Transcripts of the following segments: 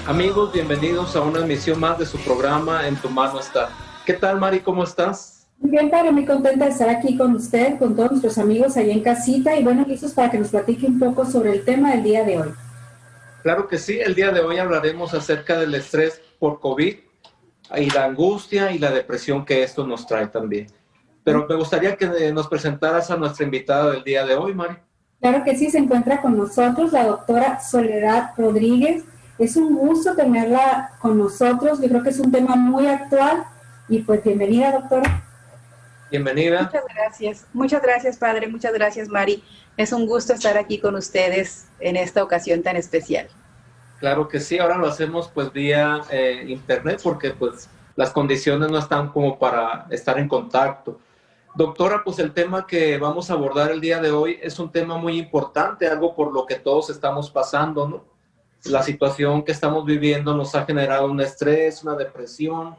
Amigos, bienvenidos a una emisión más de su programa En tu mano está. ¿Qué tal, Mari? ¿Cómo estás? Muy bien, padre, muy contenta de estar aquí con usted, con todos nuestros amigos allá en casita y bueno, listos para que nos platique un poco sobre el tema del día de hoy. Claro que sí, el día de hoy hablaremos acerca del estrés por COVID y la angustia y la depresión que esto nos trae también. Pero me gustaría que nos presentaras a nuestra invitada del día de hoy, Mari. Claro que sí, se encuentra con nosotros la doctora Soledad Rodríguez. Es un gusto tenerla con nosotros, yo creo que es un tema muy actual y pues bienvenida, doctora. Bienvenida. Muchas gracias, padre, muchas gracias, Mari. Es un gusto estar aquí con ustedes en esta ocasión tan especial. Claro que sí, ahora lo hacemos pues vía internet porque pues las condiciones no están como para estar en contacto. Doctora, pues el tema que vamos a abordar el día de hoy es un tema muy importante, algo por lo que todos estamos pasando, ¿no? La situación que estamos viviendo nos ha generado un estrés, una depresión,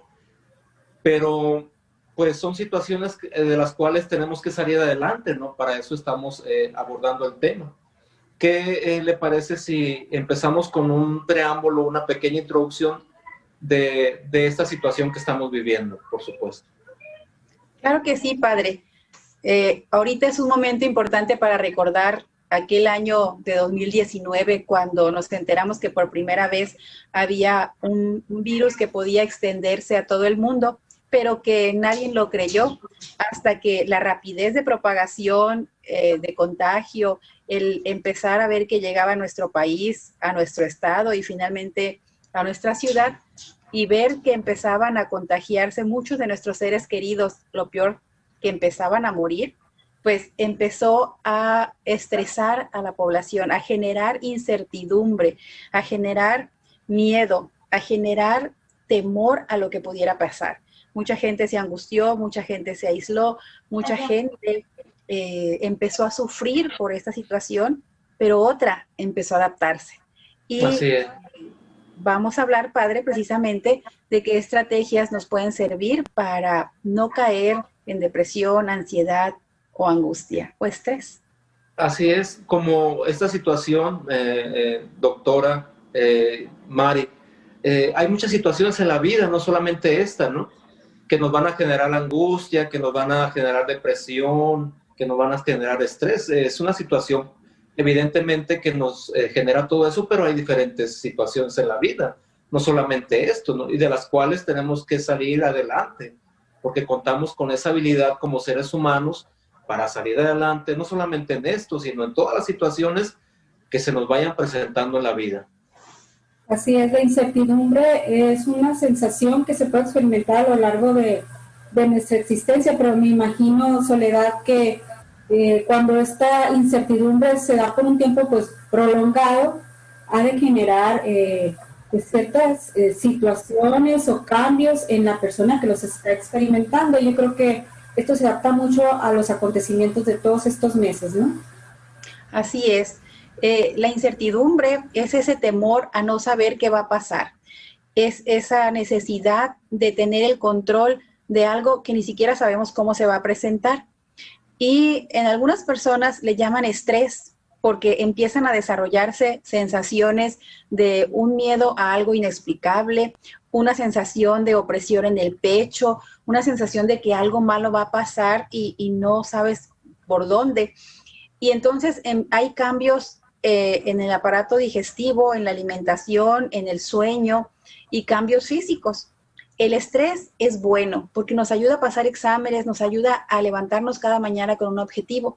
pero pues son situaciones de las cuales tenemos que salir adelante, ¿no? Para eso estamos abordando el tema. ¿Qué le parece si empezamos con un preámbulo, una pequeña introducción de esta situación que estamos viviendo, por supuesto? Claro que sí, padre. Ahorita es un momento importante para recordar aquel año de 2019 cuando nos enteramos que por primera vez había un virus que podía extenderse a todo el mundo, pero que nadie lo creyó hasta que la rapidez de propagación, de contagio, el empezar a ver que llegaba a nuestro país, a nuestro estado y finalmente a nuestra ciudad, y ver que empezaban a contagiarse muchos de nuestros seres queridos, lo peor, que empezaban a morir, pues empezó a estresar a la población, a generar incertidumbre, a generar miedo, a generar temor a lo que pudiera pasar. Mucha gente se angustió, mucha gente se aisló, mucha gente empezó a sufrir por esta situación, pero otra empezó a adaptarse. Y así es. Vamos a hablar, padre, precisamente de qué estrategias nos pueden servir para no caer en depresión, ansiedad o angustia o estrés. Así es, como esta situación, doctora Mari, hay muchas situaciones en la vida, no solamente esta, ¿no? Que nos van a generar angustia, que nos van a generar depresión, que nos van a generar estrés. Es una situación, evidentemente, que nos genera todo eso, pero hay diferentes situaciones en la vida, no solamente esto, ¿no? Y de las cuales tenemos que salir adelante, porque contamos con esa habilidad como seres humanos para salir adelante, no solamente en esto, sino en todas las situaciones que se nos vayan presentando en la vida. Así es, la incertidumbre es una sensación que se puede experimentar a lo largo de nuestra existencia, pero me imagino, Soledad, que cuando esta incertidumbre se da por un tiempo pues prolongado, ha de generar pues, ciertas situaciones o cambios en la persona que los está experimentando. Yo creo que esto se adapta mucho a los acontecimientos de todos estos meses, ¿no? Así es. La incertidumbre es ese temor a no saber qué va a pasar. Es esa necesidad de tener el control de algo que ni siquiera sabemos cómo se va a presentar. Y en algunas personas le llaman estrés porque empiezan a desarrollarse sensaciones de un miedo a algo inexplicable, una sensación de opresión en el pecho, una sensación de que algo malo va a pasar y no sabes por dónde. Y entonces hay cambios en el aparato digestivo, en la alimentación, en el sueño y cambios físicos. El estrés es bueno porque nos ayuda a pasar exámenes, nos ayuda a levantarnos cada mañana con un objetivo,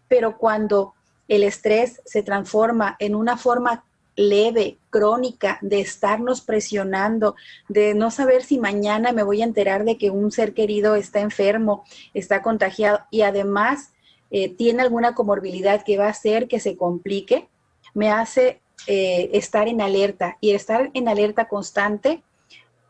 pero cuando el estrés se transforma en una forma leve, crónica, de estarnos presionando, de no saber si mañana me voy a enterar de que un ser querido está enfermo, está contagiado y además tiene alguna comorbilidad que va a hacer que se complique, me hace estar en alerta, y estar en alerta constante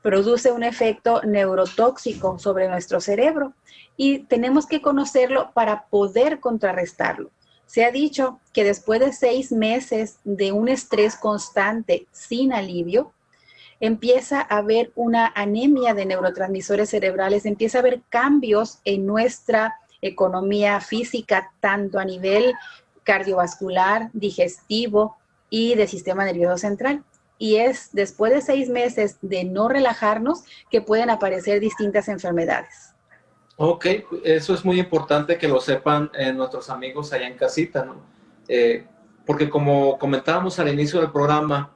produce un efecto neurotóxico sobre nuestro cerebro y tenemos que conocerlo para poder contrarrestarlo. Se ha dicho que después de 6 meses de un estrés constante sin alivio, empieza a haber una anemia de neurotransmisores cerebrales, empieza a haber cambios en nuestra economía física, tanto a nivel cardiovascular, digestivo y del sistema nervioso central. y es después de 6 meses de no relajarnos que pueden aparecer distintas enfermedades. Ok, eso es muy importante que lo sepan nuestros amigos allá en casita, ¿no? Porque como comentábamos al inicio del programa,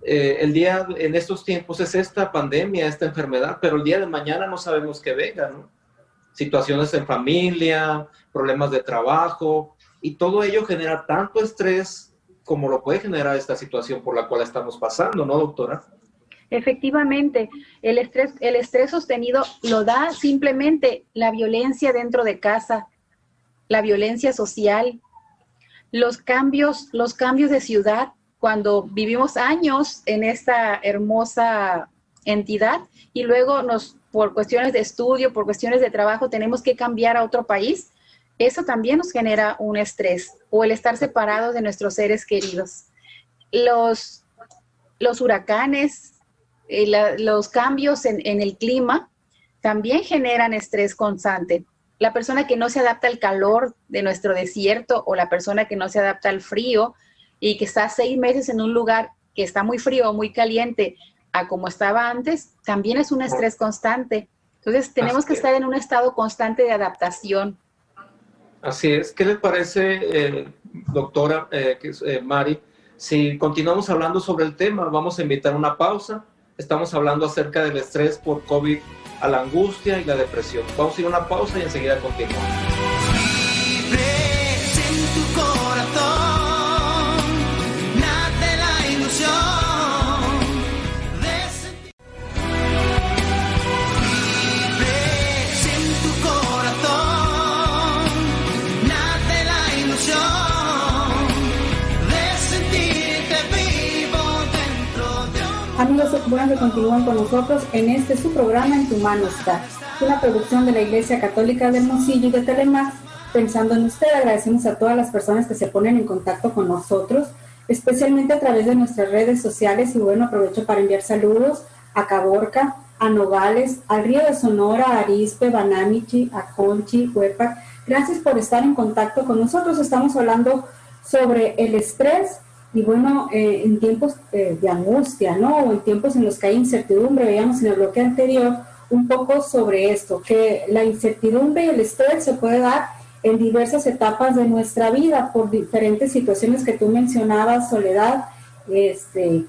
en estos tiempos es esta pandemia, esta enfermedad, pero el día de mañana no sabemos qué venga, ¿no? Situaciones en familia, problemas de trabajo, y todo ello genera tanto estrés como lo puede generar esta situación por la cual estamos pasando, ¿no, doctora? Efectivamente, el estrés sostenido lo da simplemente la violencia dentro de casa, la violencia social, los cambios de ciudad, cuando vivimos años en esta hermosa entidad y luego por cuestiones de estudio, por cuestiones de trabajo, tenemos que cambiar a otro país, eso también nos genera un estrés, o el estar separados de nuestros seres queridos. Los huracanes, los cambios en el clima también generan estrés constante. La persona que no se adapta al calor de nuestro desierto o la persona que no se adapta al frío y que está 6 meses en un lugar que está muy frío o muy caliente a como estaba antes, también es un estrés constante. Entonces tenemos que estar en un estado constante de adaptación. Así es. ¿Qué le parece, doctora Mari? Si continuamos hablando sobre el tema, vamos a invitar una pausa. Estamos hablando acerca del estrés por COVID, a la angustia y la depresión. Vamos a ir a una pausa y enseguida continuamos. Vibres en tu corazón, nace la ilusión de sentir. Vibres en tu corazón, nace la ilusión de sentirte vivo dentro de un... Amigos, bueno, que continúan con nosotros en su programa En tu mano está, una producción de la Iglesia Católica de Hermosillo y de Telemax. Pensando en usted, agradecemos a todas las personas que se ponen en contacto con nosotros, especialmente a través de nuestras redes sociales. Y bueno, aprovecho para enviar saludos a Caborca, a Nogales, al Río de Sonora, a Arizpe, Banamichi, a Conchi, Huepac. Gracias por estar en contacto con nosotros. Estamos hablando sobre el estrés y bueno, en tiempos de angustia, ¿no? O en tiempos en los que hay incertidumbre. Veíamos en el bloque anterior un poco sobre esto, que la incertidumbre y el estrés se puede dar en diversas etapas de nuestra vida por diferentes situaciones que tú mencionabas, Soledad, que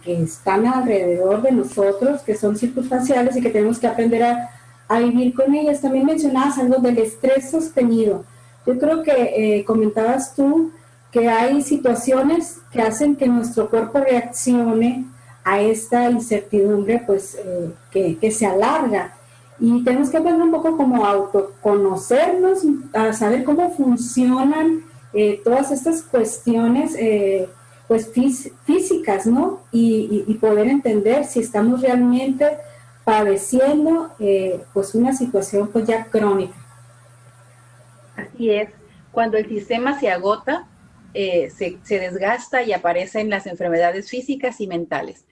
están alrededor de nosotros, que son circunstanciales y que tenemos que aprender a vivir con ellas. También mencionabas algo del estrés sostenido. Yo creo que comentabas tú que hay situaciones que hacen que nuestro cuerpo reaccione a esta incertidumbre, pues que se alarga. Y tenemos que aprender un poco como a autoconocernos, a saber cómo funcionan todas estas cuestiones pues físicas, ¿no? Y poder entender si estamos realmente padeciendo pues una situación pues ya crónica. Así es. Cuando el sistema se agota, se desgasta y aparecen las enfermedades físicas y mentales.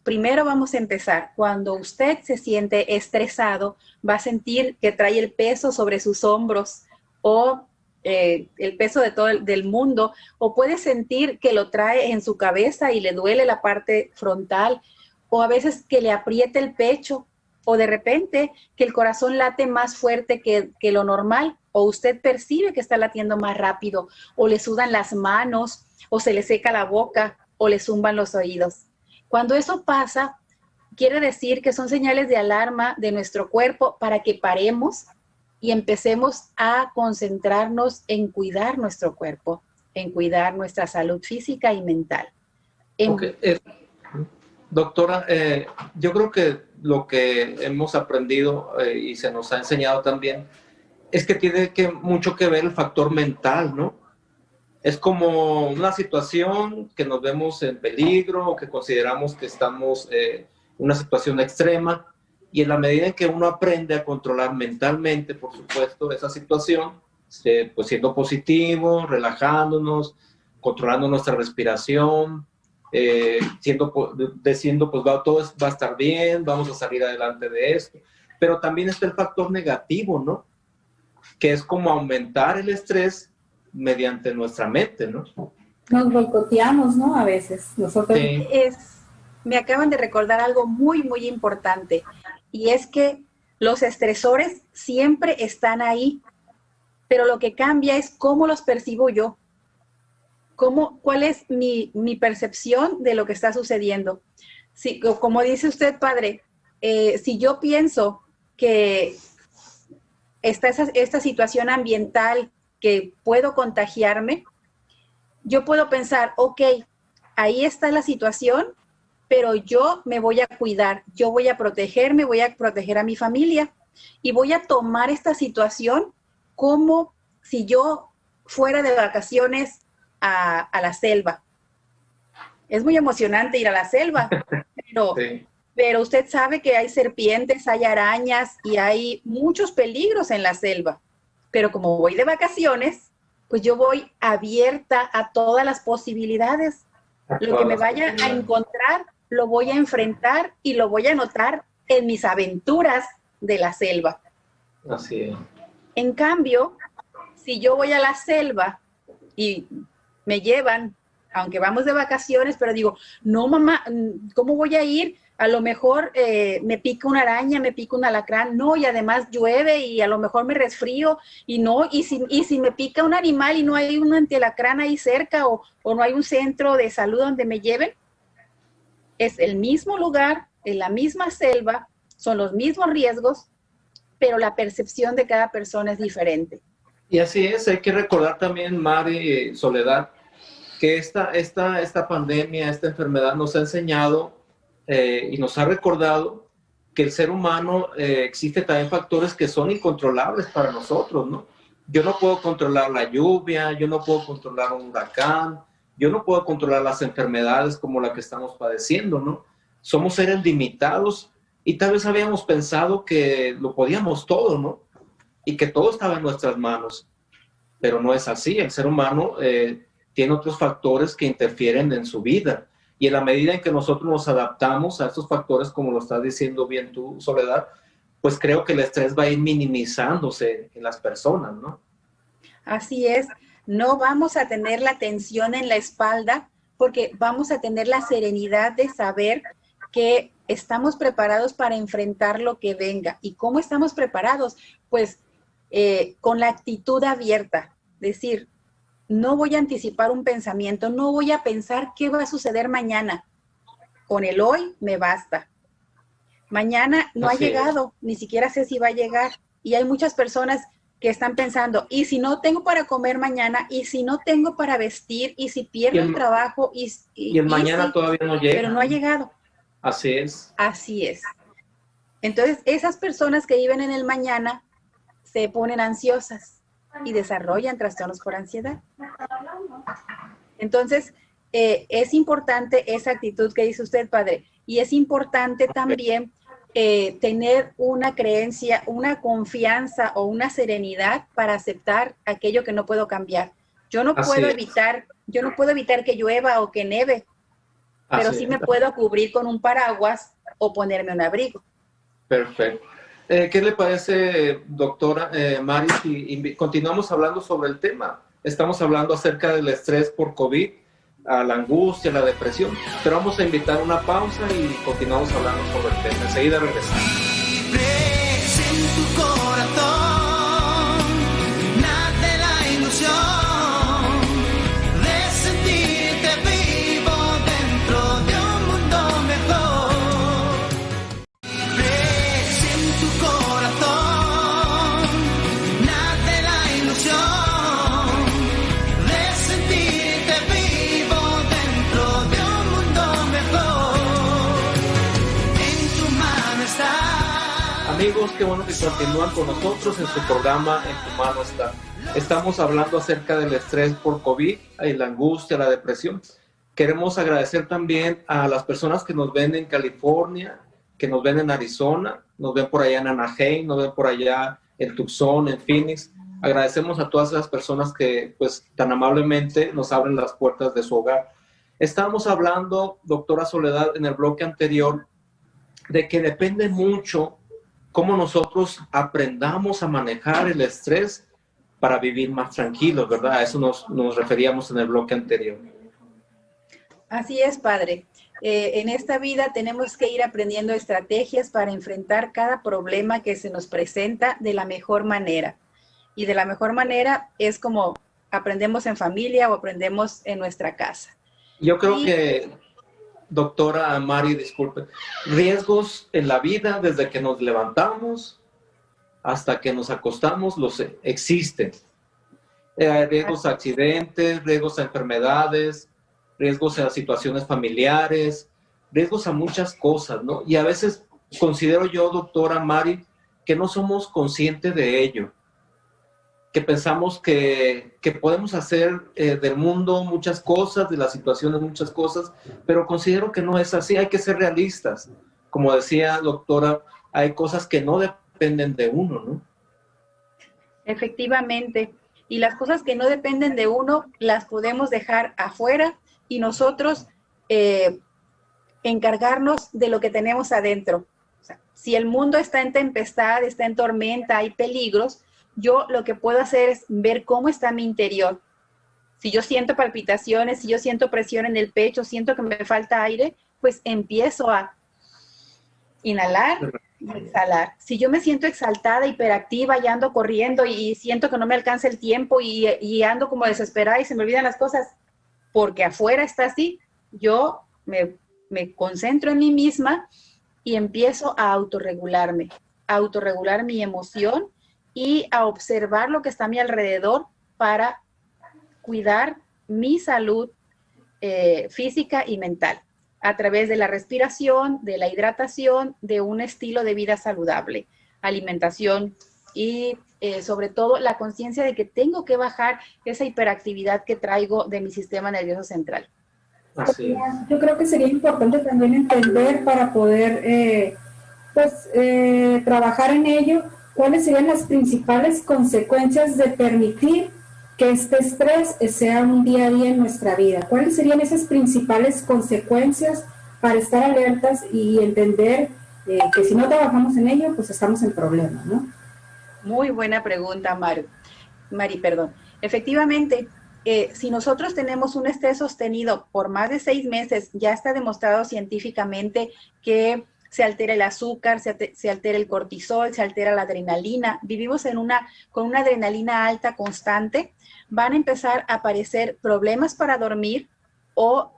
Primero vamos a empezar, cuando usted se siente estresado, va a sentir que trae el peso sobre sus hombros o el peso de del mundo, o puede sentir que lo trae en su cabeza y le duele la parte frontal, o a veces que le apriete el pecho, o de repente que el corazón late más fuerte que lo normal, o usted percibe que está latiendo más rápido, o le sudan las manos, o se le seca la boca, o le zumban los oídos. Cuando eso pasa, quiere decir que son señales de alarma de nuestro cuerpo para que paremos y empecemos a concentrarnos en cuidar nuestro cuerpo, en cuidar nuestra salud física y mental. Doctora, yo creo que lo que hemos aprendido y se nos ha enseñado también es que tiene mucho que ver el factor mental, ¿no? Es como una situación que nos vemos en peligro o que consideramos que estamos en una situación extrema, y en la medida en que uno aprende a controlar mentalmente, por supuesto, esa situación, pues siendo positivo, relajándonos, controlando nuestra respiración, diciendo pues todo va a estar bien, vamos a salir adelante de esto. Pero también está el factor negativo, ¿no? Que es como aumentar el estrés mediante nuestra mente, ¿no? Nos boicoteamos, ¿no? A veces, nosotros. Sí. me acaban de recordar algo muy, muy importante, y es que los estresores siempre están ahí, pero lo que cambia es cómo los percibo yo, cuál es mi percepción de lo que está sucediendo. Si, como dice usted, padre, si yo pienso que esta situación ambiental que puedo contagiarme, yo puedo pensar, ok, ahí está la situación, pero yo me voy a cuidar, yo voy a protegerme, voy a proteger a mi familia y voy a tomar esta situación como si yo fuera de vacaciones a la selva. Es muy emocionante ir a la selva, Sí. pero usted sabe que hay serpientes, hay arañas y hay muchos peligros en la selva. Pero como voy de vacaciones, pues yo voy abierta a todas las posibilidades. Lo que me vaya a encontrar, lo voy a enfrentar y lo voy a notar en mis aventuras de la selva. Así es. En cambio, si yo voy a la selva y me llevan, aunque vamos de vacaciones, pero digo, no mamá, ¿cómo voy a ir? A lo mejor me pica una araña, me pica un alacrán, no, y además llueve y a lo mejor me resfrío, y no, y si me pica un animal y no hay un antialacrán ahí cerca o no hay un centro de salud donde me lleven, es el mismo lugar, en la misma selva, son los mismos riesgos, pero la percepción de cada persona es diferente. Y así es, hay que recordar también, Mari, Soledad, que esta pandemia, esta enfermedad nos ha enseñado y nos ha recordado que el ser humano existe también factores que son incontrolables para nosotros, ¿no? Yo no puedo controlar la lluvia, yo no puedo controlar un huracán, yo no puedo controlar las enfermedades como la que estamos padeciendo, ¿no? Somos seres limitados y tal vez habíamos pensado que lo podíamos todo, ¿no? Y que todo estaba en nuestras manos, pero no es así. El ser humano tiene otros factores que interfieren en su vida. Y en la medida en que nosotros nos adaptamos a estos factores, como lo estás diciendo bien tú, Soledad, pues creo que el estrés va a ir minimizándose en las personas, ¿no? Así es, no vamos a tener la tensión en la espalda porque vamos a tener la serenidad de saber que estamos preparados para enfrentar lo que venga. ¿Y cómo estamos preparados? Pues con la actitud abierta, decir, no voy a anticipar un pensamiento, no voy a pensar qué va a suceder mañana. Con el hoy me basta. Mañana no ha llegado, ni siquiera sé si va a llegar. Y hay muchas personas que están pensando, ¿y si no tengo para comer mañana? ¿Y si no tengo para vestir? ¿Y si pierdo el trabajo? Y el mañana todavía no llega. Pero no ha llegado. Así es. Así es. Entonces, esas personas que viven en el mañana se ponen ansiosas y desarrollan trastornos por ansiedad. Entonces, es importante esa actitud que dice usted, padre, y es importante también tener una creencia, una confianza o una serenidad para aceptar aquello que no puedo cambiar. Yo no puedo evitar que llueva o que neve, pero sí me puedo cubrir con un paraguas o ponerme un abrigo. Perfecto. ¿Qué le parece, doctora Mari, si continuamos hablando sobre el tema? Estamos hablando acerca del estrés por COVID, a la angustia, la depresión, pero vamos a invitar una pausa y continuamos hablando sobre el tema. Enseguida regresamos. Libres en tu corazón, nace la ilusión de sentirte vivo dentro de un mundo mejor. Libres en tu corazón, nace la ilusión de sentirte vivo dentro de un mundo mejor. En tu mano está. Amigos, qué bueno que continúan con nosotros en su programa En tu mano está. Estamos hablando acerca del estrés por COVID, y la angustia, la depresión. Queremos agradecer también a las personas que nos ven en California, que nos ven en Arizona, nos ven por allá en Anaheim, nos ven por allá en Tucson, en Phoenix. Agradecemos a todas esas personas que pues tan amablemente nos abren las puertas de su hogar. Estábamos hablando, doctora Soledad, en el bloque anterior, de que depende mucho cómo nosotros aprendamos a manejar el estrés para vivir más tranquilos, ¿verdad? A eso nos referíamos en el bloque anterior. Así es, padre. En esta vida tenemos que ir aprendiendo estrategias para enfrentar cada problema que se nos presenta de la mejor manera. Y de la mejor manera es como aprendemos en familia o aprendemos en nuestra casa. Yo creo que, doctora Mari, disculpe, riesgos en la vida desde que nos levantamos hasta que nos acostamos los existen. Riesgos a accidentes, riesgos a enfermedades, riesgos a situaciones familiares, riesgos a muchas cosas, ¿no? Y a veces considero yo, doctora Mari, que no somos conscientes de ello, que pensamos que podemos hacer del mundo muchas cosas, de las situaciones muchas cosas, pero considero que no es así, hay que ser realistas. Como decía doctora, hay cosas que no dependen de uno, ¿no? Efectivamente, y las cosas que no dependen de uno las podemos dejar afuera y nosotros encargarnos de lo que tenemos adentro. O sea, si el mundo está en tempestad, está en tormenta, hay peligros, yo lo que puedo hacer es ver cómo está mi interior. Si yo siento palpitaciones, si yo siento presión en el pecho, siento que me falta aire, pues empiezo a inhalar y exhalar. Si yo me siento exaltada, hiperactiva y ando corriendo y siento que no me alcanza el tiempo y ando como desesperada y se me olvidan las cosas, porque afuera está así, yo me concentro en mí misma y empiezo a autorregularme, a autorregular mi emoción y a observar lo que está a mi alrededor para cuidar mi salud física y mental a través de la respiración, de la hidratación, de un estilo de vida saludable, alimentación y sobre todo la conciencia de que tengo que bajar esa hiperactividad que traigo de mi sistema nervioso central. Así es. Yo creo que sería importante también entender para poder trabajar en ello cuáles serían las principales consecuencias de permitir que este estrés sea un día a día en nuestra vida. ¿Cuáles serían esas principales consecuencias para estar alertas y entender que si no trabajamos en ello, pues estamos en problemas, ¿no? Muy buena pregunta, Mari, perdón. Efectivamente, si nosotros tenemos un estrés sostenido por más de 6 meses, ya está demostrado científicamente que se altera el azúcar, se altera el cortisol, se altera la adrenalina. Vivimos con una adrenalina alta constante. Van a empezar a aparecer problemas para dormir o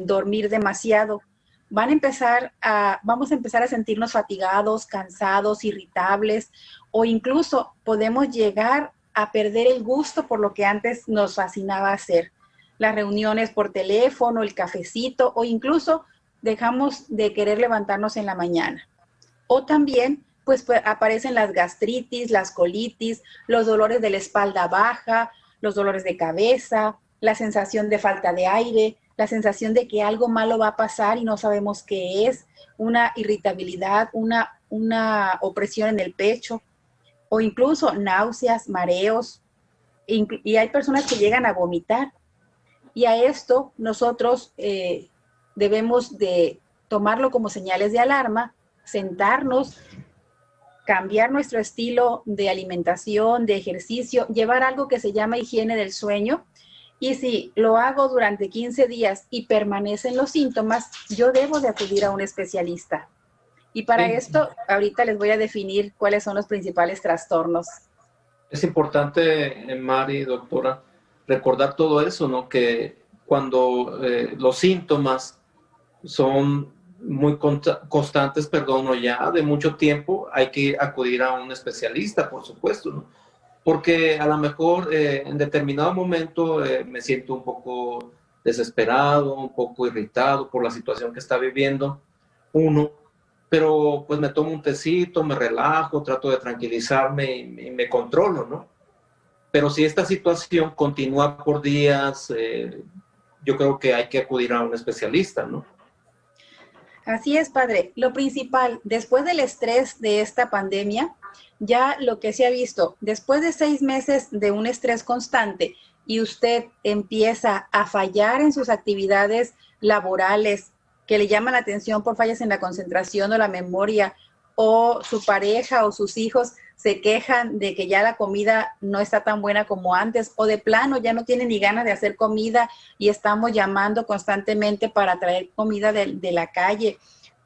dormir demasiado. Vamos a empezar a sentirnos fatigados, cansados, irritables, o incluso podemos llegar a perder el gusto por lo que antes nos fascinaba hacer. Las reuniones por teléfono, el cafecito, o incluso dejamos de querer levantarnos en la mañana. O también, pues aparecen las gastritis, las colitis, los dolores de la espalda baja, los dolores de cabeza, la sensación de falta de aire, la sensación de que algo malo va a pasar y no sabemos qué es, una irritabilidad, una opresión en el pecho, o incluso náuseas, mareos, y hay personas que llegan a vomitar. Y a esto nosotros debemos de tomarlo como señales de alarma, sentarnos, cambiar nuestro estilo de alimentación, de ejercicio, llevar algo que se llama higiene del sueño. Y si lo hago durante 15 días y permanecen los síntomas, yo debo de acudir a un especialista. Y para esto, ahorita les voy a definir cuáles son los principales trastornos. Es importante, Mari, doctora, recordar todo eso, ¿no? Que cuando los síntomas son muy constantes, o ya de mucho tiempo, hay que acudir a un especialista, por supuesto, ¿no? Porque a lo mejor en determinado momento me siento un poco desesperado, un poco irritado por la situación que está viviendo uno, pero pues me tomo un tecito, me relajo, trato de tranquilizarme y me controlo, ¿no? Pero si esta situación continúa por días, yo creo que hay que acudir a un especialista, ¿no? Así es, padre. Lo principal, después del estrés de esta pandemia, ya lo que se ha visto, después de 6 meses de un estrés constante y usted empieza a fallar en sus actividades laborales que le llaman la atención por fallas en la concentración o la memoria, o su pareja o sus hijos se quejan de que ya la comida no está tan buena como antes, o de plano ya no tienen ni ganas de hacer comida y estamos llamando constantemente para traer comida de la calle,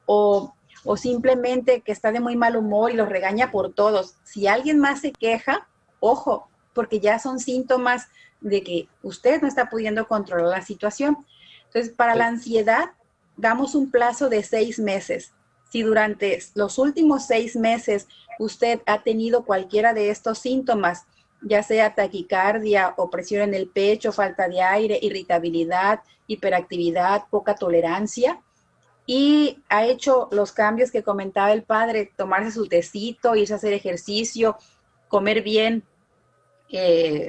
o simplemente que está de muy mal humor y los regaña por todos. Si alguien más se queja, ojo, porque ya son síntomas de que usted no está pudiendo controlar la situación. Entonces, para la ansiedad, damos un plazo de 6 meses. Si durante los últimos 6 meses usted ha tenido cualquiera de estos síntomas, ya sea taquicardia, opresión en el pecho, falta de aire, irritabilidad, hiperactividad, poca tolerancia, y ha hecho los cambios que comentaba el padre, tomarse su tecito, irse a hacer ejercicio, comer bien,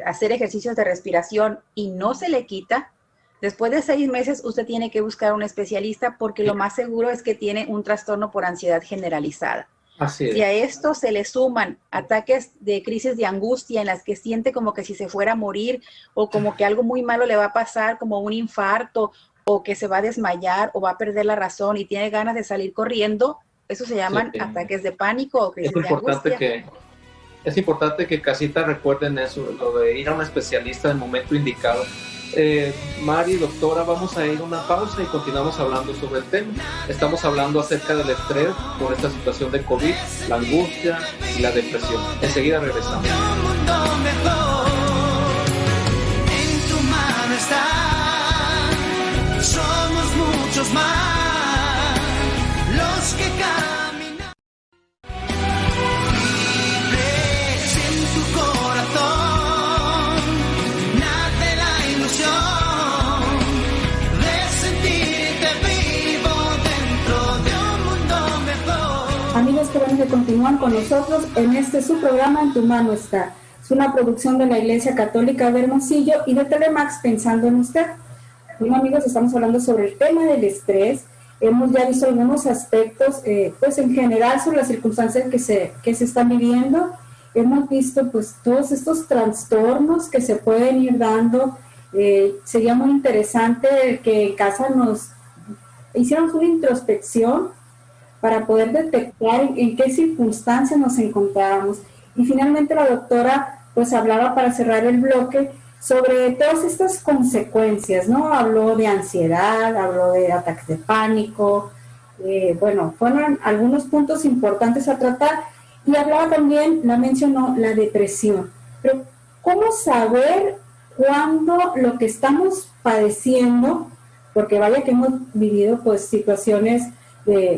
hacer ejercicios de respiración y no se le quita, después de 6 meses usted tiene que buscar un especialista porque lo más seguro es que tiene un trastorno por ansiedad generalizada. Así es. Si a esto se le suman ataques de crisis de angustia en las que siente como que si se fuera a morir o como que algo muy malo le va a pasar, como un infarto o que se va a desmayar o va a perder la razón y tiene ganas de salir corriendo, eso se llaman ataques de pánico o crisis de angustia. Es importante que casita recuerden eso, lo de ir a un especialista en el momento indicado. Mari, doctora, vamos a ir a una pausa y continuamos hablando sobre el tema. Estamos hablando acerca del estrés por esta situación de COVID, la angustia y la depresión. Enseguida regresamos. Un mundo mejor en tu mano está. Somos muchos más los que caminan libres en tu corazón. Nace la ilusión de sentirte vivo dentro de un mundo mejor. Amigos que van a continúan con nosotros en este su programa En tu mano está. Es una producción de la Iglesia Católica de Hermosillo y de Telemax Pensando en Usted. Bueno, amigos, estamos hablando sobre el tema del estrés. Hemos ya visto algunos aspectos, pues en general sobre las circunstancias que se están viviendo. Hemos visto pues todos estos trastornos que se pueden ir dando. Sería muy interesante que en casa nos hiciéramos una introspección para poder detectar en qué circunstancias nos encontrábamos. Y finalmente la doctora pues hablaba para cerrar el bloque sobre todas estas consecuencias, ¿no? Habló de ansiedad, habló de ataques de pánico, bueno, fueron algunos puntos importantes a tratar y hablaba también, la mencionó, la depresión. Pero, ¿cómo saber cuándo lo que estamos padeciendo, porque vaya que hemos vivido pues situaciones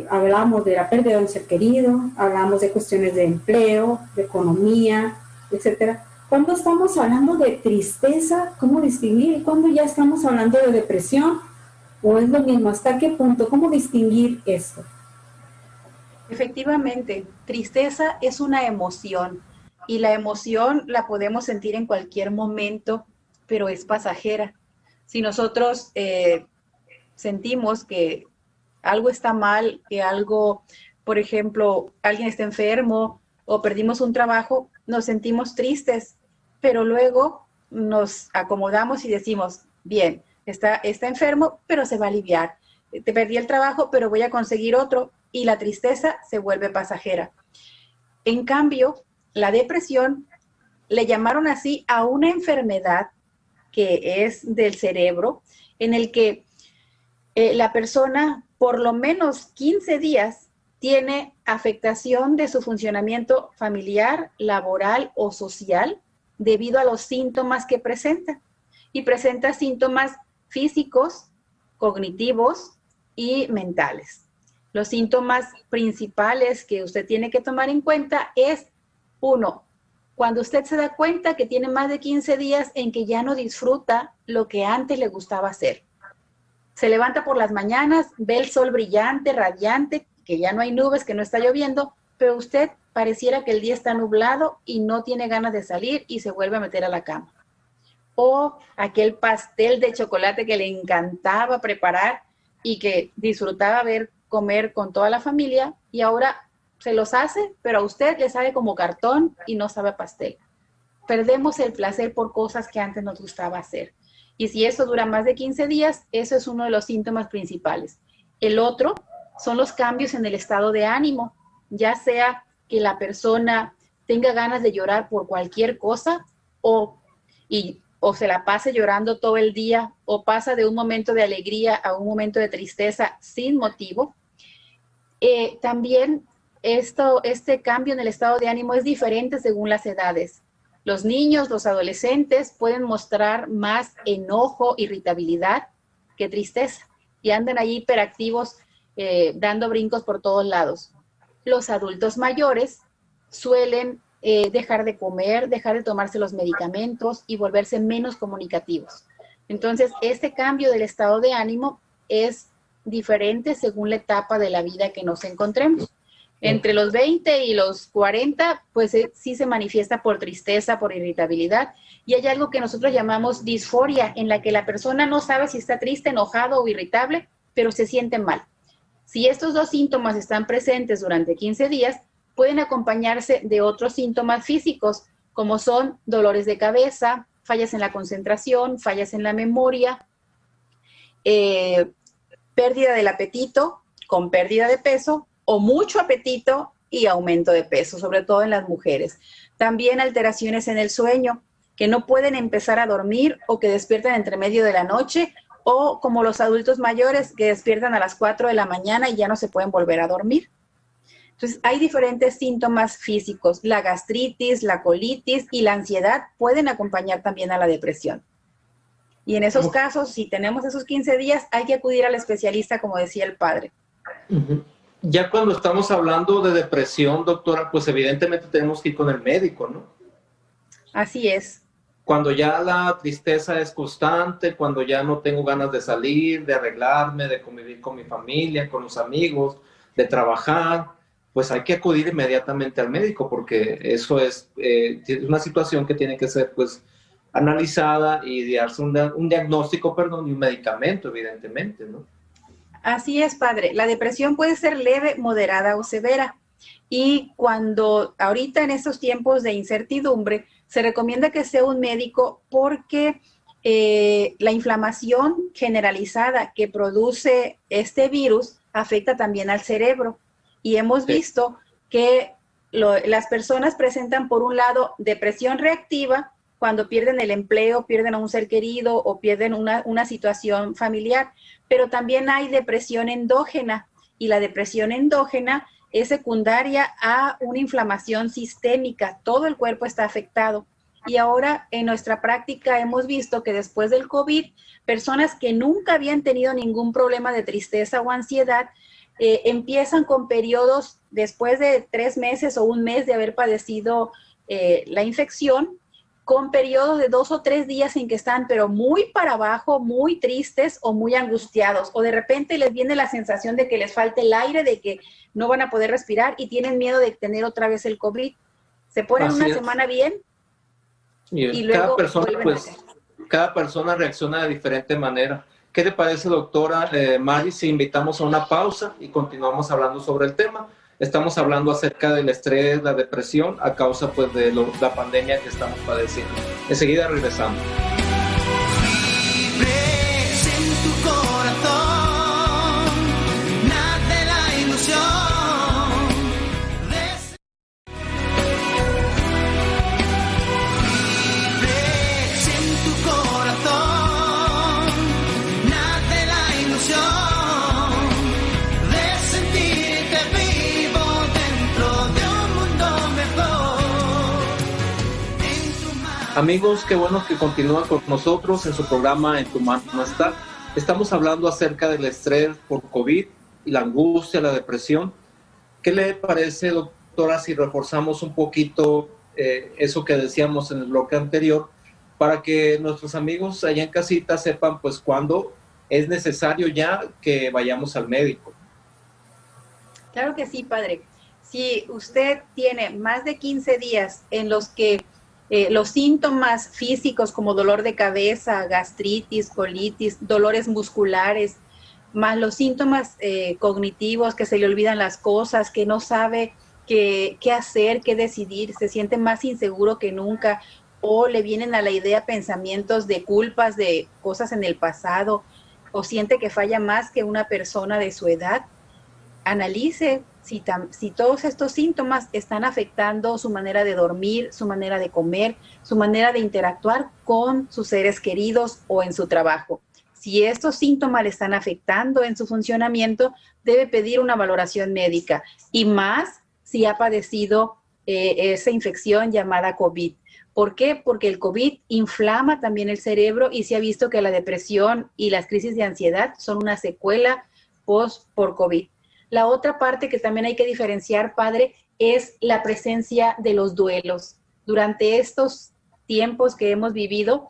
hablamos de la pérdida de un ser querido, hablamos de cuestiones de empleo, de economía, etcétera. Cuando estamos hablando de tristeza, ¿cómo distinguir? ¿Cuándo ya estamos hablando de depresión? ¿O es lo mismo? ¿Hasta qué punto? ¿Cómo distinguir esto? Efectivamente, tristeza es una emoción y la emoción la podemos sentir en cualquier momento, pero es pasajera. Si nosotros sentimos que algo está mal, que algo, por ejemplo, alguien está enfermo o perdimos un trabajo, nos sentimos tristes, pero luego nos acomodamos y decimos, bien, está enfermo, pero se va a aliviar. Te perdí el trabajo, pero voy a conseguir otro, y la tristeza se vuelve pasajera. En cambio, la depresión le llamaron así a una enfermedad que es del cerebro, en el que la persona por lo menos 15 días tiene afectación de su funcionamiento familiar, laboral o social debido a los síntomas que presenta. Y presenta síntomas físicos, cognitivos y mentales. Los síntomas principales que usted tiene que tomar en cuenta es, 1, cuando usted se da cuenta que tiene más de 15 días en que ya no disfruta lo que antes le gustaba hacer. Se levanta por las mañanas, ve el sol brillante, radiante, que ya no hay nubes, que no está lloviendo, pero usted pareciera que el día está nublado y no tiene ganas de salir y se vuelve a meter a la cama. O aquel pastel de chocolate que le encantaba preparar y que disfrutaba ver comer con toda la familia y ahora se los hace, pero a usted le sabe como cartón y no sabe a pastel. Perdemos el placer por cosas que antes nos gustaba hacer. Y si eso dura más de 15 días, eso es uno de los síntomas principales. El otro son los cambios en el estado de ánimo, ya sea que la persona tenga ganas de llorar por cualquier cosa o se la pase llorando todo el día o pasa de un momento de alegría a un momento de tristeza sin motivo. También este cambio en el estado de ánimo es diferente según las edades. Los niños, los adolescentes pueden mostrar más enojo, irritabilidad que tristeza y andan ahí hiperactivos, dando brincos por todos lados. Los adultos mayores suelen dejar de comer, dejar de tomarse los medicamentos y volverse menos comunicativos. Entonces, este cambio del estado de ánimo es diferente según la etapa de la vida que nos encontremos. Entre los 20 y los 40, pues sí se manifiesta por tristeza, por irritabilidad, y hay algo que nosotros llamamos disforia, en la que la persona no sabe si está triste, enojado o irritable, pero se siente mal. Si estos dos síntomas están presentes durante 15 días, pueden acompañarse de otros síntomas físicos, como son dolores de cabeza, fallas en la concentración, fallas en la memoria, pérdida del apetito con pérdida de peso, o mucho apetito y aumento de peso, sobre todo en las mujeres. También alteraciones en el sueño, que no pueden empezar a dormir o que despiertan entre medio de la noche, o como los adultos mayores que despiertan a las 4 de la mañana y ya no se pueden volver a dormir. Entonces, hay diferentes síntomas físicos. La gastritis, la colitis y la ansiedad pueden acompañar también a la depresión. Y en esos casos, si tenemos esos 15 días, hay que acudir al especialista, como decía el padre. Ya cuando estamos hablando de depresión, doctora, pues evidentemente tenemos que ir con el médico, ¿no? Así es. Cuando ya la tristeza es constante, cuando ya no tengo ganas de salir, de arreglarme, de convivir con mi familia, con los amigos, de trabajar, pues hay que acudir inmediatamente al médico, porque eso es una situación que tiene que ser pues analizada y darse un diagnóstico, y un medicamento, evidentemente, ¿no? Así es, padre. La depresión puede ser leve, moderada o severa. Y cuando ahorita en estos tiempos de incertidumbre, se recomienda que sea un médico porque la inflamación generalizada que produce este virus afecta también al cerebro. Y hemos visto que las personas presentan, por un lado, depresión reactiva cuando pierden el empleo, pierden a un ser querido o pierden una situación familiar, pero también hay depresión endógena, y la depresión endógena es secundaria a una inflamación sistémica. Todo el cuerpo está afectado. Y ahora en nuestra práctica hemos visto que después del COVID, personas que nunca habían tenido ningún problema de tristeza o ansiedad, empiezan con periodos después de 3 meses o un mes de haber padecido la infección, con periodos de 2 o 3 días en que están pero muy para abajo, muy tristes o muy angustiados, o de repente les viene la sensación de que les falta el aire, de que no van a poder respirar y tienen miedo de tener otra vez el COVID. Se ponen una semana bien y luego cada persona reacciona de diferente manera. ¿Qué le parece, doctora Mari, si invitamos a una pausa y continuamos hablando sobre el tema? Estamos hablando acerca del estrés, la depresión, a causa pues de la pandemia que estamos padeciendo. Enseguida regresamos. Vibres en tu corazón, nace la ilusión de ser. Vibres en tu corazón, nace la ilusión de sentirte vivo dentro de un mundo mejor. En tu mano. Amigos, qué bueno que continúan con nosotros en su programa En tu mano está. Estamos hablando acerca del estrés por COVID y la angustia, la depresión. ¿Qué le parece, doctora, si reforzamos un poquito eso que decíamos en el bloque anterior, para que nuestros amigos allá en casita sepan pues cuándo es necesario ya que vayamos al médico? Claro que sí, padre. Si usted tiene más de 15 días en los que los síntomas físicos como dolor de cabeza, gastritis, colitis, dolores musculares, más los síntomas cognitivos, que se le olvidan las cosas, que no sabe qué hacer, qué decidir, se siente más inseguro que nunca, o le vienen a la idea pensamientos de culpas de cosas en el pasado, o siente que falla más que una persona de su edad, analice si todos estos síntomas están afectando su manera de dormir, su manera de comer, su manera de interactuar con sus seres queridos o en su trabajo. Si estos síntomas le están afectando en su funcionamiento, debe pedir una valoración médica, y más si ha padecido esa infección llamada COVID. ¿Por qué? Porque el COVID inflama también el cerebro, y se ha visto que la depresión y las crisis de ansiedad son una secuela por COVID. La otra parte que también hay que diferenciar, padre, es la presencia de los duelos. Durante estos tiempos que hemos vivido,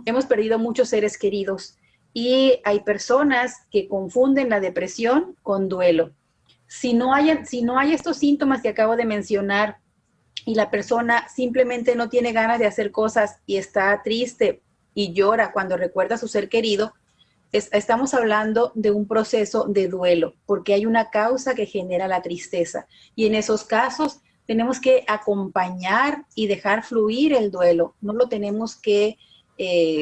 hemos perdido muchos seres queridos, y hay personas que confunden la depresión con duelo. Si no hay estos síntomas que acabo de mencionar, y la persona simplemente no tiene ganas de hacer cosas y está triste y llora cuando recuerda a su ser querido, estamos hablando de un proceso de duelo, porque hay una causa que genera la tristeza. Y en esos casos tenemos que acompañar y dejar fluir el duelo. No lo tenemos que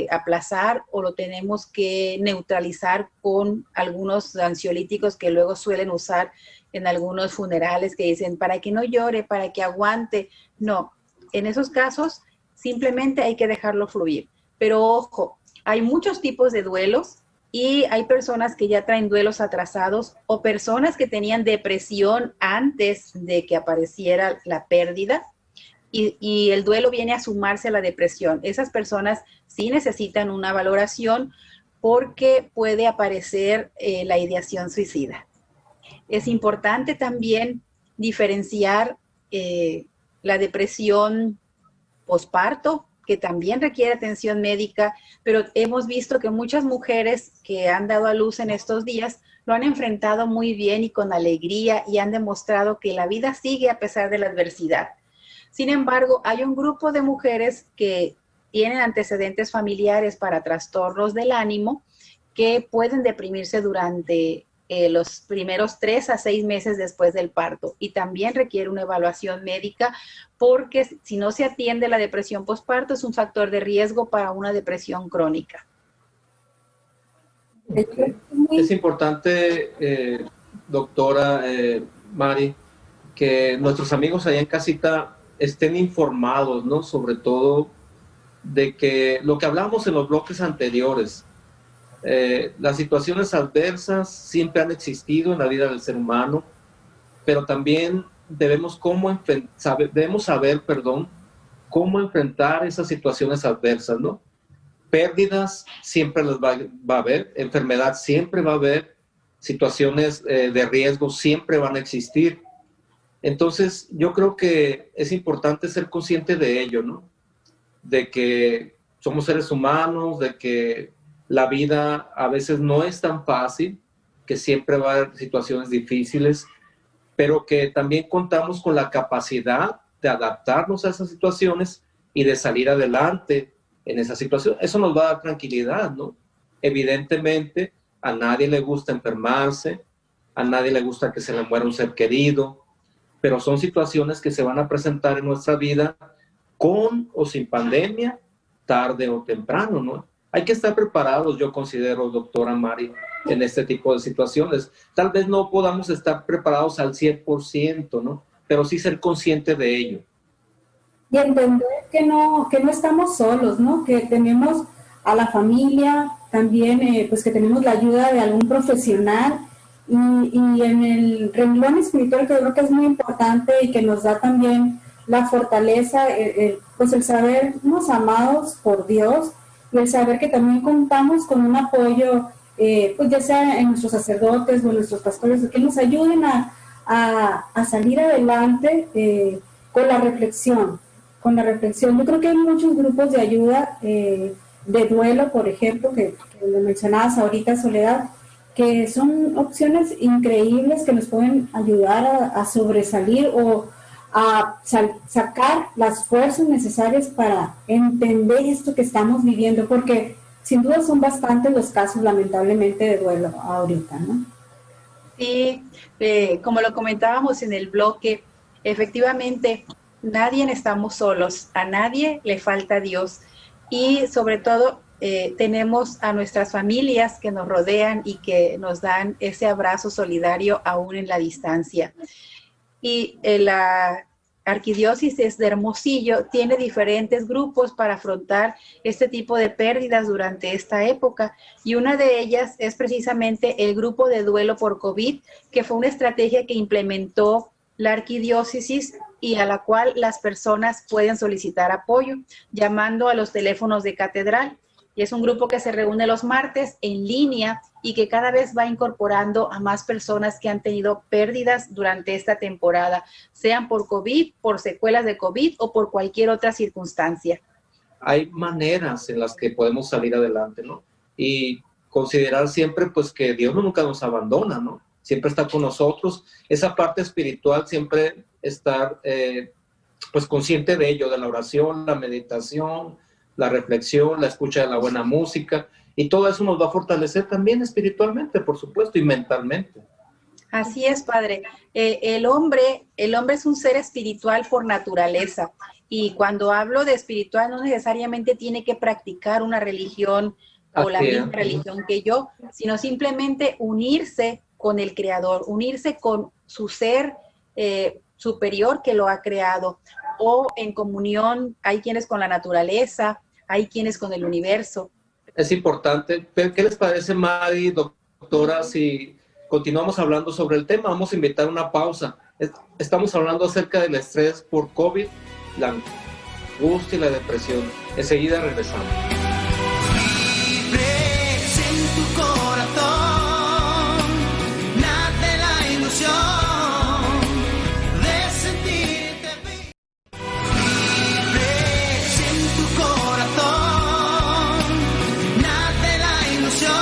aplazar o lo tenemos que neutralizar con algunos ansiolíticos que luego suelen usar en algunos funerales, que dicen para que no llore, para que aguante. No, en esos casos simplemente hay que dejarlo fluir. Pero ojo, hay muchos tipos de duelos, y hay personas que ya traen duelos atrasados, o personas que tenían depresión antes de que apareciera la pérdida, y el duelo viene a sumarse a la depresión. Esas personas sí necesitan una valoración, porque puede aparecer la ideación suicida. Es importante también diferenciar la depresión posparto, que también requiere atención médica, pero hemos visto que muchas mujeres que han dado a luz en estos días lo han enfrentado muy bien y con alegría, y han demostrado que la vida sigue a pesar de la adversidad. Sin embargo, hay un grupo de mujeres que tienen antecedentes familiares para trastornos del ánimo, que pueden deprimirse durante los primeros 3 a 6 meses después del parto, y también requiere una evaluación médica, porque si no se atiende la depresión postparto, es un factor de riesgo para una depresión crónica. Okay. Es importante, doctora Mari, que nuestros amigos allá en casita estén informados, ¿no? Sobre todo de que lo que hablamos en los bloques anteriores, las situaciones adversas siempre han existido en la vida del ser humano, pero también debemos saber cómo enfrentar esas situaciones adversas, ¿no? Pérdidas siempre las va a haber, enfermedad siempre va a haber, situaciones de riesgo siempre van a existir. Entonces, yo creo que es importante ser consciente de ello, ¿no? De que somos seres humanos, de que la vida a veces no es tan fácil, que siempre va a haber situaciones difíciles, pero que también contamos con la capacidad de adaptarnos a esas situaciones y de salir adelante en esa situación. Eso nos va a dar tranquilidad, ¿no? Evidentemente, a nadie le gusta enfermarse, a nadie le gusta que se le muera un ser querido, pero son situaciones que se van a presentar en nuestra vida con o sin pandemia, tarde o temprano, ¿no? Hay que estar preparados, yo considero, doctora Mari, en este tipo de situaciones. Tal vez no podamos estar preparados al 100%, ¿no? Pero sí ser consciente de ello. Y entender que no estamos solos, ¿no? Que tenemos a la familia, también pues que tenemos la ayuda de algún profesional, y en el renglón espiritual, que creo que es muy importante y que nos da también la fortaleza, pues el sabernos amados por Dios, y el saber que también contamos con un apoyo, pues ya sea en nuestros sacerdotes o en nuestros pastores, que nos ayuden a salir adelante con la reflexión. Yo creo que hay muchos grupos de ayuda, de duelo, por ejemplo, que lo mencionabas ahorita, Soledad, que son opciones increíbles que nos pueden ayudar a sobresalir o a sacar las fuerzas necesarias para entender esto que estamos viviendo, porque sin duda son bastantes los casos, lamentablemente, de duelo ahorita, ¿no? Sí, como lo comentábamos en el bloque, efectivamente, nadie estamos solos, a nadie le falta Dios, y sobre todo tenemos a nuestras familias que nos rodean y que nos dan ese abrazo solidario aún en la distancia. Y la Arquidiócesis de Hermosillo tiene diferentes grupos para afrontar este tipo de pérdidas durante esta época, y una de ellas es precisamente el grupo de duelo por COVID, que fue una estrategia que implementó la Arquidiócesis y a la cual las personas pueden solicitar apoyo llamando a los teléfonos de catedral. Y es un grupo que se reúne los martes en línea y que cada vez va incorporando a más personas que han tenido pérdidas durante esta temporada, sean por COVID, por secuelas de COVID o por cualquier otra circunstancia. Hay maneras en las que podemos salir adelante, ¿no? Y considerar siempre, pues, que Dios nunca nos abandona, ¿no? Siempre está con nosotros. Esa parte espiritual, siempre estar, pues, consciente de ello, de la oración, la meditación, la reflexión, la escucha de la buena música, y todo eso nos va a fortalecer también espiritualmente, por supuesto, y mentalmente. Así es, padre. El hombre es un ser espiritual por naturaleza, y cuando hablo de espiritual no necesariamente tiene que practicar una religión o la misma religión que yo, sino simplemente unirse con el Creador, unirse con su ser superior que lo ha creado, o en comunión, hay quienes con la naturaleza, hay quienes con el universo. Es importante. ¿Qué les parece, Mari, doctora, si continuamos hablando sobre el tema? Vamos a invitar una pausa. Estamos hablando acerca del estrés por COVID, la angustia y la depresión. Enseguida regresamos. Vibres en tu corazón, nace la ilusión de sentirte vivo. Vibres en tu corazón, nace la ilusión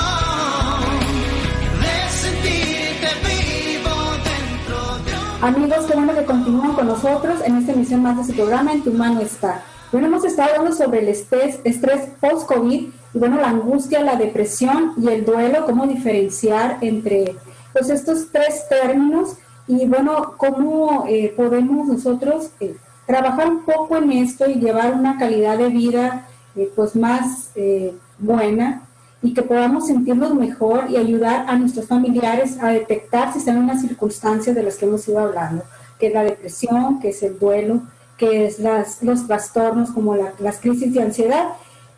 de sentirte vivo dentro de Amigos, qué bueno que continúan con nosotros en esta emisión más de su programa En tu mano está. Bueno, hemos estado hablando sobre el estrés post-COVID y bueno, la angustia, la depresión y el duelo, cómo diferenciar entre pues, estos tres términos y bueno, cómo podemos nosotros trabajar un poco en esto y llevar una calidad de vida pues más buena y que podamos sentirnos mejor y ayudar a nuestros familiares a detectar si están en unas circunstancias de las que hemos ido hablando, que es la depresión, que es el duelo, que es los trastornos como las crisis de ansiedad.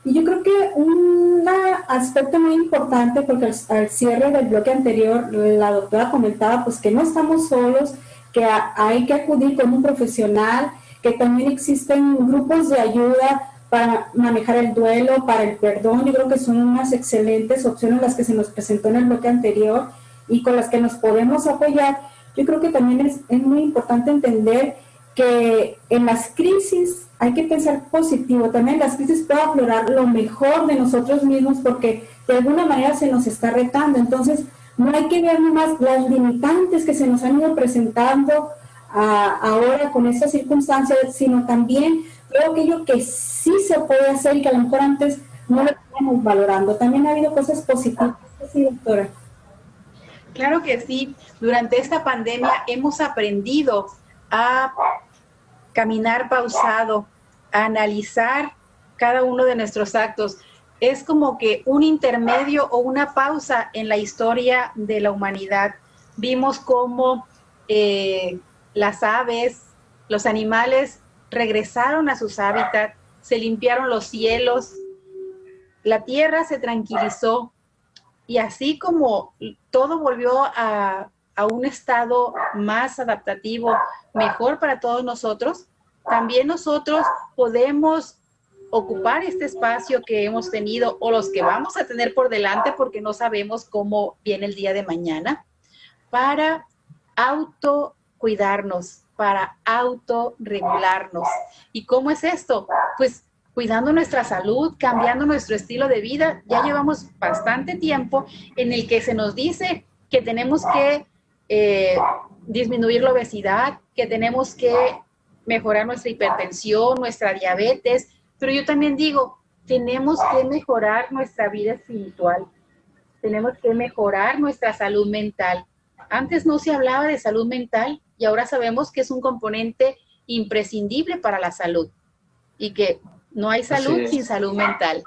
Y yo creo que un aspecto muy importante, porque al cierre del bloque anterior la doctora comentaba pues que no estamos solos, que hay que acudir con un profesional, que también existen grupos de ayuda para manejar el duelo, para el perdón. Yo creo que son unas excelentes opciones las que se nos presentó en el bloque anterior y con las que nos podemos apoyar. Yo creo que también es muy importante entender que en las crisis hay que pensar positivo. También en las crisis puede aflorar lo mejor de nosotros mismos porque de alguna manera se nos está retando. Entonces, no hay que ver nomás las limitantes que se nos han ido presentando ahora con estas circunstancias, sino también todo aquello que sí se puede hacer y que a lo mejor antes no lo estábamos valorando. También ha habido cosas positivas. Sí, doctora. Claro que sí. Durante esta pandemia hemos aprendido a caminar pausado, a analizar cada uno de nuestros actos. Es como que un intermedio o una pausa en la historia de la humanidad. Vimos cómo las aves, los animales regresaron a sus hábitats, se limpiaron los cielos, la tierra se tranquilizó y así como todo volvió a un estado más adaptativo, mejor para todos nosotros, también nosotros podemos ocupar este espacio que hemos tenido o los que vamos a tener por delante porque no sabemos cómo viene el día de mañana, para autocuidarnos, para autorregularnos. ¿Y cómo es esto? Pues cuidando nuestra salud, cambiando nuestro estilo de vida. Ya llevamos bastante tiempo en el que se nos dice que tenemos que disminuir la obesidad, que tenemos que mejorar nuestra hipertensión, nuestra diabetes, pero yo también digo, tenemos que mejorar nuestra vida espiritual, tenemos que mejorar nuestra salud mental. Antes no se hablaba de salud mental y ahora sabemos que es un componente imprescindible para la salud y que no hay salud sin salud mental.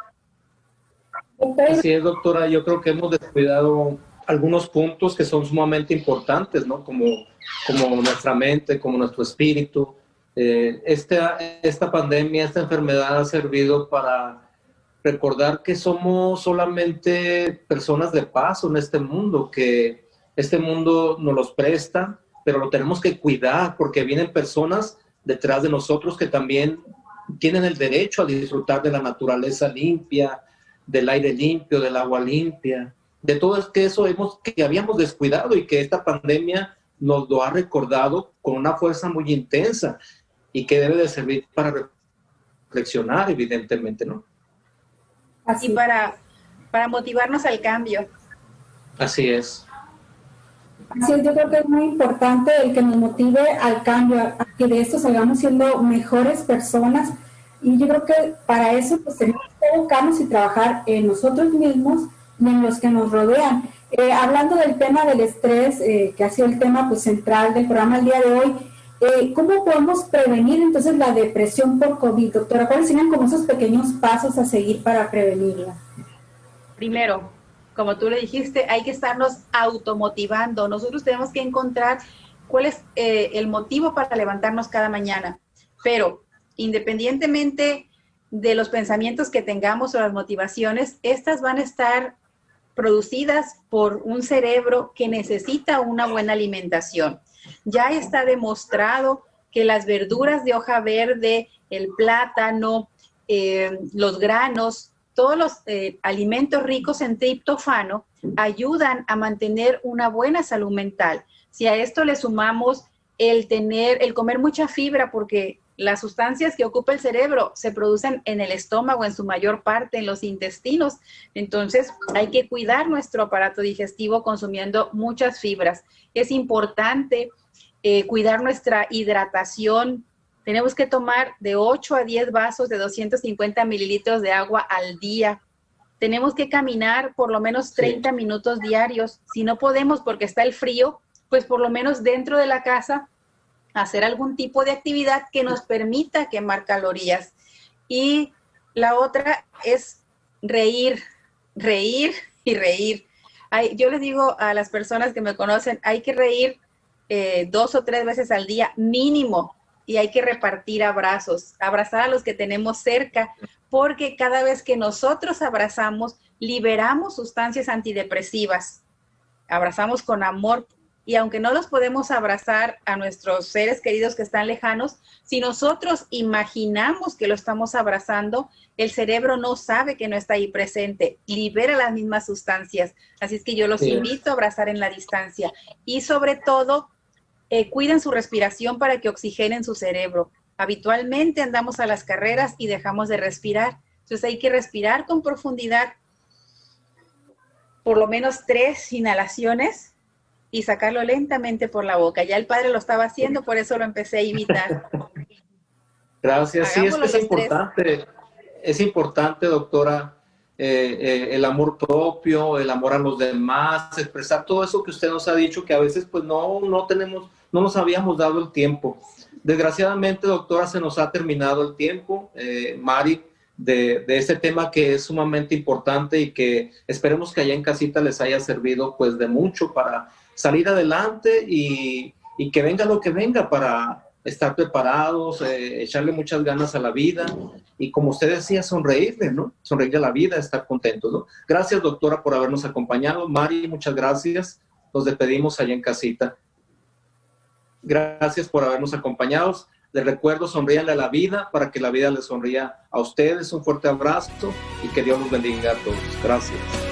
Así es, doctora. Yo creo que hemos descuidado algunos puntos que son sumamente importantes, ¿no? Como nuestra mente, como nuestro espíritu. Esta pandemia, esta enfermedad ha servido para recordar que somos solamente personas de paso en este mundo, que este mundo nos los presta, pero lo tenemos que cuidar porque vienen personas detrás de nosotros que también tienen el derecho a disfrutar de la naturaleza limpia, del aire limpio, del agua limpia, de todo eso que habíamos descuidado y que esta pandemia nos lo ha recordado con una fuerza muy intensa y que debe de servir para reflexionar, evidentemente, ¿no? Así. Y para motivarnos al cambio. Así es. Así es, yo creo que es muy importante el que nos motive al cambio, a que de esto salgamos siendo mejores personas. Y yo creo que para eso pues tenemos que educarnos y trabajar en nosotros mismos y en los que nos rodean. Hablando del tema del estrés, que ha sido el tema pues central del programa el día de hoy, ¿cómo podemos prevenir entonces la depresión por COVID, doctora? ¿Cuáles serían como esos pequeños pasos a seguir para prevenirla? Primero, como tú le dijiste, hay que estarnos automotivando. Nosotros tenemos que encontrar cuál es el motivo para levantarnos cada mañana. Pero independientemente de los pensamientos que tengamos o las motivaciones, estas van a estar producidas por un cerebro que necesita una buena alimentación. Ya está demostrado que las verduras de hoja verde, el plátano, los granos, todos los alimentos ricos en triptófano ayudan a mantener una buena salud mental. Si a esto le sumamos el comer mucha fibra, porque las sustancias que ocupa el cerebro se producen en el estómago en su mayor parte, en los intestinos. Entonces hay que cuidar nuestro aparato digestivo consumiendo muchas fibras. Es importante cuidar nuestra hidratación. Tenemos que tomar de 8 a 10 vasos de 250 mililitros de agua al día. Tenemos que caminar por lo menos 30 minutos diarios. Si no podemos porque está el frío, pues por lo menos dentro de la casa hacer algún tipo de actividad que nos permita quemar calorías. Y la otra es reír y reír. Yo les digo a las personas que me conocen, hay que reír 2 o 3 veces al día mínimo, y hay que repartir abrazos, abrazar a los que tenemos cerca, porque cada vez que nosotros abrazamos, liberamos sustancias antidepresivas, abrazamos con amor. Y aunque no los podemos abrazar a nuestros seres queridos que están lejanos, si nosotros imaginamos que lo estamos abrazando, el cerebro no sabe que no está ahí presente, libera las mismas sustancias. Así es que yo los invito a abrazar en la distancia. Y sobre todo, cuiden su respiración para que oxigenen su cerebro. Habitualmente andamos a las carreras y dejamos de respirar. Entonces hay que respirar con profundidad, por lo menos 3 inhalaciones, y sacarlo lentamente por la boca. Ya el padre lo estaba haciendo, por eso lo empecé a imitar. Gracias. Sí, es que es importante. Es importante, doctora, el amor propio, el amor a los demás, expresar todo eso que usted nos ha dicho, que a veces pues no nos habíamos dado el tiempo. Desgraciadamente, doctora, se nos ha terminado el tiempo. Mari, de este tema que es sumamente importante y que esperemos que allá en casita les haya servido pues de mucho para salir adelante y que venga lo que venga, para estar preparados, echarle muchas ganas a la vida y, como usted decía, sonreírle, ¿no? Sonreírle a la vida, estar contentos, ¿no? Gracias, doctora, por habernos acompañado. Mari, muchas gracias. Nos despedimos allá en casita. Gracias por habernos acompañado. Les recuerdo, sonríanle a la vida para que la vida les sonría a ustedes. Un fuerte abrazo y que Dios los bendiga a todos. Gracias.